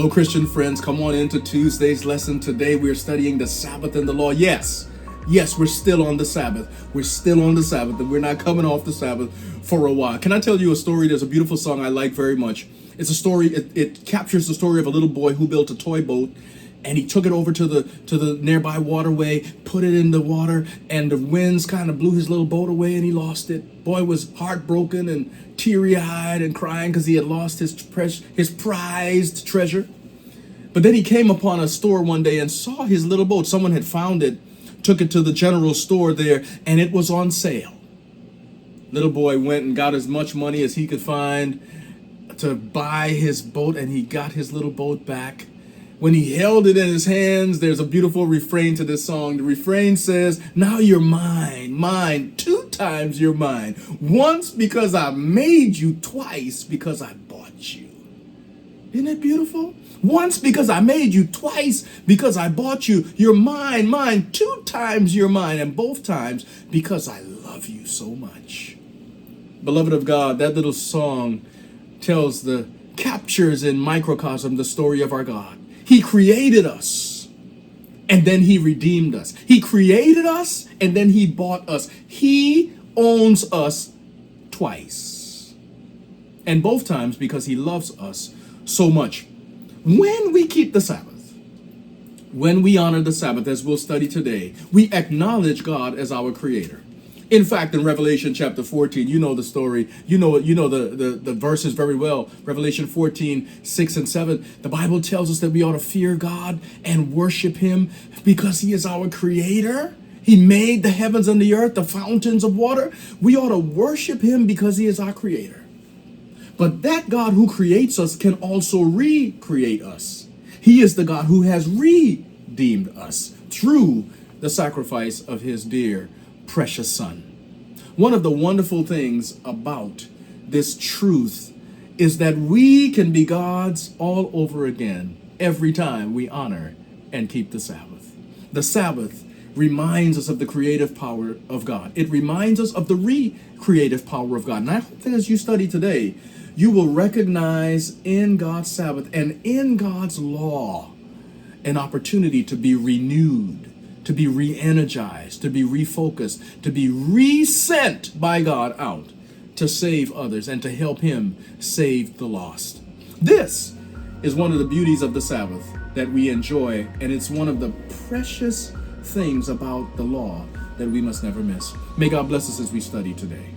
Hello, Christian friends. Come on into Tuesday's lesson. Today we're studying the Sabbath and the law. Yes, we're still on the Sabbath. We're still on the Sabbath, and we're not coming off the Sabbath for a while. Can I tell you a story? There's a beautiful song I like very much. It's a story, it captures the story of a little boy who built a toy boat, and he took it over to the nearby waterway, put it in the water, and the winds kind of blew his little boat away, and he lost it. Boy was heartbroken and teary-eyed and crying because he had lost his prized treasure. But then he came upon a store one day and saw his little boat. Someone had found it, took it to the general store there, and it was on sale. Little boy went and got as much money as he could find to buy his boat, and he got his little boat back. When he held it in his hands, there's a beautiful refrain to this song. The refrain says, "Now you're mine, 2 times you're mine. Once because I made you, twice because I bought you." Isn't it beautiful? Once because I made you, twice because I bought you. You're mine, 2 times you're mine, and both times because I love you so much. Beloved of God, that little song captures in microcosm the story of our God. He created us, and then he redeemed us. He created us, and then he bought us. He owns us twice, and both times because he loves us so much. When we keep the Sabbath, when we honor the Sabbath, as we'll study today, we acknowledge God as our creator. In fact, in Revelation chapter 14, you know the story, you know the verses very well. Revelation 14, 6 and 7, the Bible tells us that we ought to fear God and worship him because he is our creator. He made the heavens and the earth, the fountains of water. We ought to worship him because he is our creator. But that God who creates us can also recreate us. He is the God who has redeemed us through the sacrifice of his dear precious son. One of the wonderful things about this truth is that we can be God's all over again every time we honor and keep the Sabbath. The Sabbath reminds us of the creative power of God. It reminds us of the recreative power of God. And I hope that as you study today, you will recognize in God's Sabbath and in God's law an opportunity to be renewed, to be re-energized, to be refocused, to be resent by God out to save others and to help him save the lost. This is one of the beauties of the Sabbath that we enjoy, and it's one of the precious things about the law that we must never miss. May God bless us as we study today.